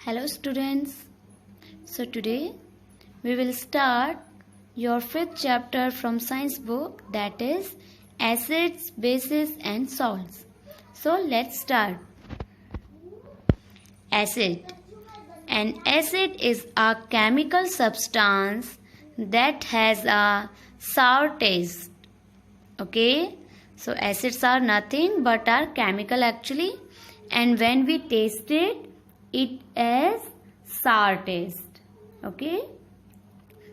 Hello students. So today we will start your fifth chapter from science book, that is acids, bases and salts. So let's start. Acid. An acid is a chemical substance that has a sour taste. Okay? So acids are nothing but are chemical actually, and when we taste it, it has sour taste. Okay?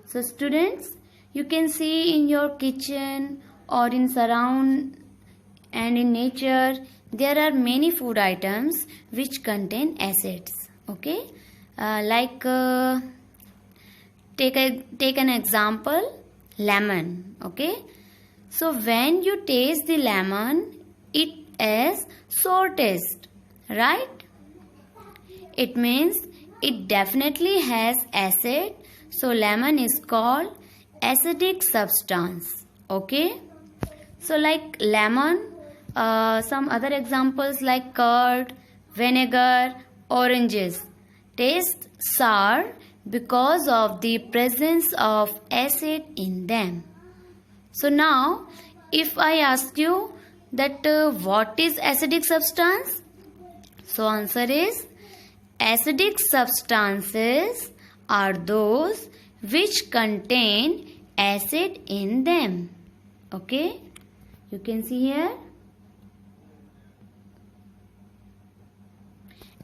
So students, you can see in your kitchen or in surround and in nature there are many food items which contain acids. Okay? Take an example, lemon. Okay? So when you taste the lemon, it has sour taste, right? It means it definitely has acid. So lemon is called acidic substance. Okay? So like lemon, some other examples like curd, vinegar, oranges taste sour because of the presence of acid in them. So now, if I ask you that what is acidic substance? So answer is acidic substances are those which contain acid in them. Okay? You can see here.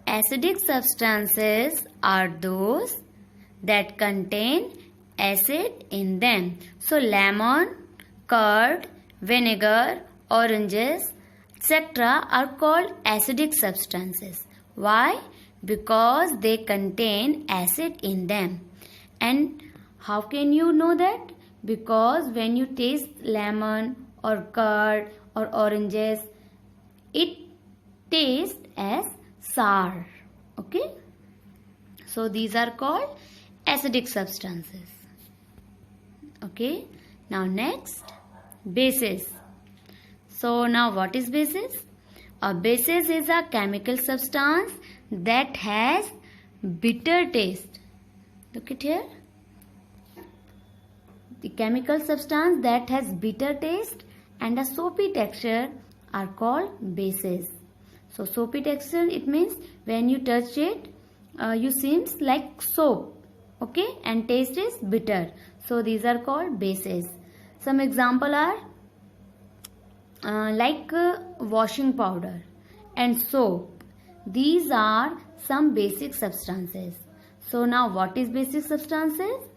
Acidic substances are those that contain acid in them. So lemon, curd, vinegar, oranges, etc. are called acidic substances. Why? Because they contain acid in them. And how can you know that? Because when you taste lemon or curd or oranges, it tastes as sour. Okay? So these are called acidic substances. Okay? Now next, bases. So now what is basis? A basis is a chemical substance that has bitter taste. Look at here. The chemical substance that has bitter taste and a soapy texture are called bases. So soapy texture, it means when you touch it, you seems like soap. Okay? And taste is bitter. So these are called bases. Some example are washing powder and soap. These are some basic substances. So now what is basic substances?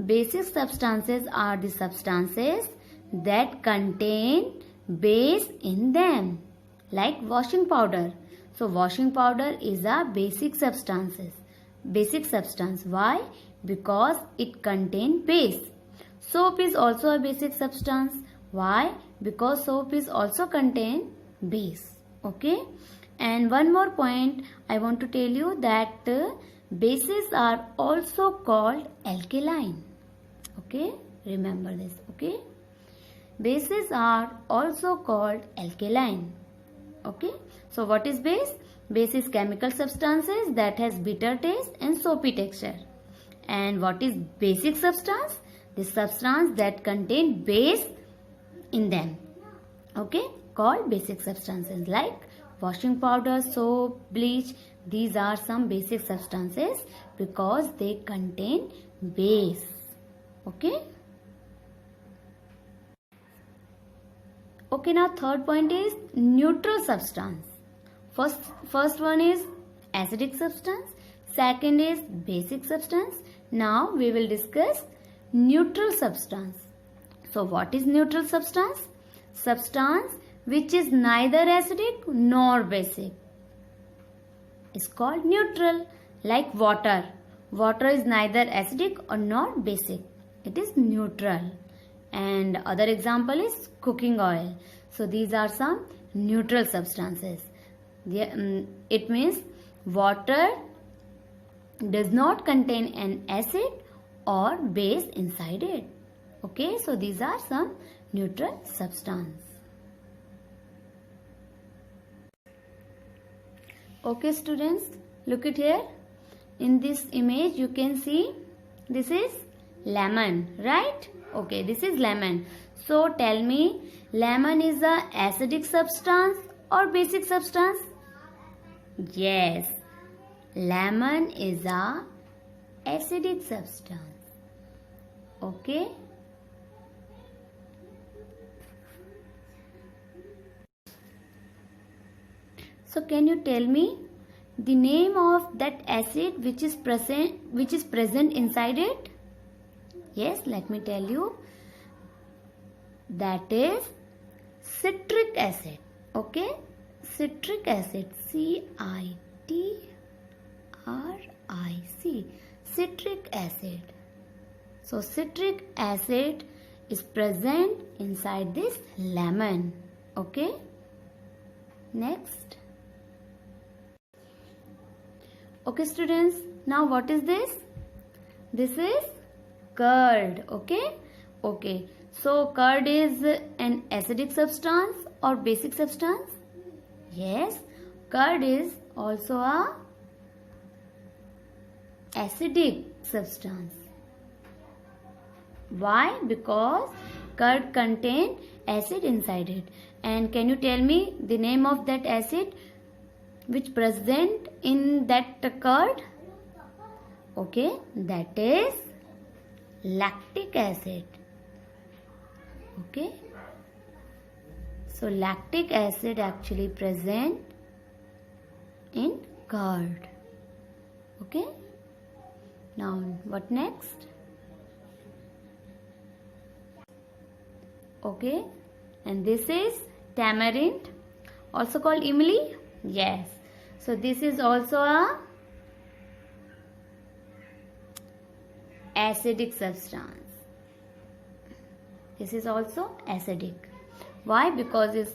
Basic substances are the substances that contain base in them. Like washing powder. So washing powder is a basic substance. Why? Because it contains base. Soap is also a basic substance. Why? Because soap is also contain base. Okay? And one more point I want to tell you that bases are also called alkaline. Okay? Remember this. Okay? Bases are also called alkaline. Okay? So what is base? Base is chemical substances that has bitter taste and soapy texture. And what is basic substance? The substance that contain base in them. Okay? Called basic substances like washing powder, soap, bleach. These are some basic substances because they contain base. Okay? Okay, now third point is neutral substance. First one is acidic substance. Second is basic substance. Now we will discuss neutral substance. So what is neutral substance? Substance which is neither acidic nor basic is called neutral. Like water. Water is neither acidic or nor basic. It is neutral. And other example is cooking oil. So these are some neutral substances. It means water does not contain an acid or base inside it. Okay, so these are some neutral substance. Okay students, look at here. in this image you can see this is lemon, right? Okay, this is lemon. So tell me, lemon is a acidic substance or basic substance? Yes, lemon is a acidic substance. Okay. So can you tell me the name of that acid which is present inside it? Yes, let me tell you. That is citric acid. Okay, citric acid, C-I-T-R-I-C, citric acid. So citric acid is present inside this lemon. Okay, next. Okay students, now what is this? This is curd. Okay, okay. So curd is an acidic substance or basic substance? Yes, curd is also a acidic substance. Why? Because curd contains acid inside it. And can you tell me the name of that acid which present in that curd? Okay, that is lactic acid. Okay, so lactic acid actually present in curd. Okay, now what next? Okay, and this is tamarind, also called imli. Yes, so this is also a acidic substance. This is also acidic. Why? Because this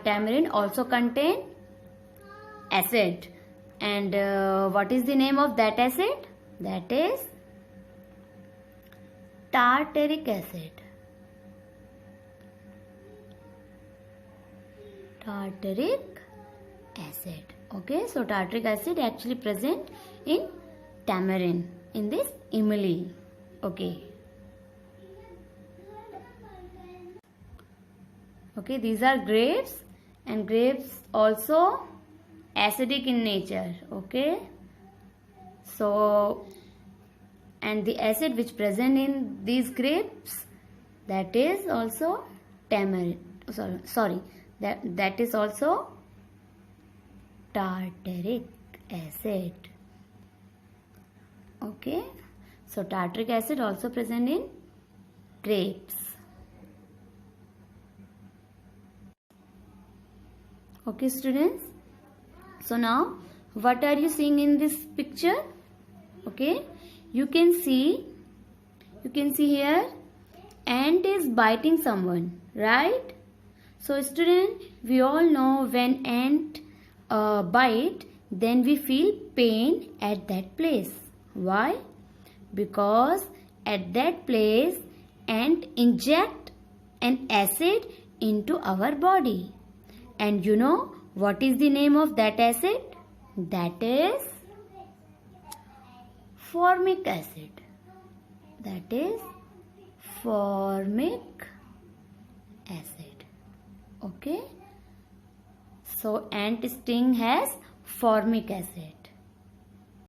tamarind also contain acid. And what is the name of that acid? That is tartaric acid. Tartaric acid. Okay, so tartaric acid actually present in tamarind, in this imli. Okay. Okay, these are grapes, and grapes also acidic in nature. Okay, so and the acid which present in these grapes, that is also tamarind. That is also tartaric acid. Okay, so tartaric acid also present in grapes. Okay students, so now what are you seeing in this picture? Okay, you can see here ant is biting someone, right? So student, we all know when ant bite, then we feel pain at that place. Why? Because at that place ant inject an acid into our body. And you know what is the name of that acid? That is formic acid. That is formic acid. Okay. So ant sting has formic acid.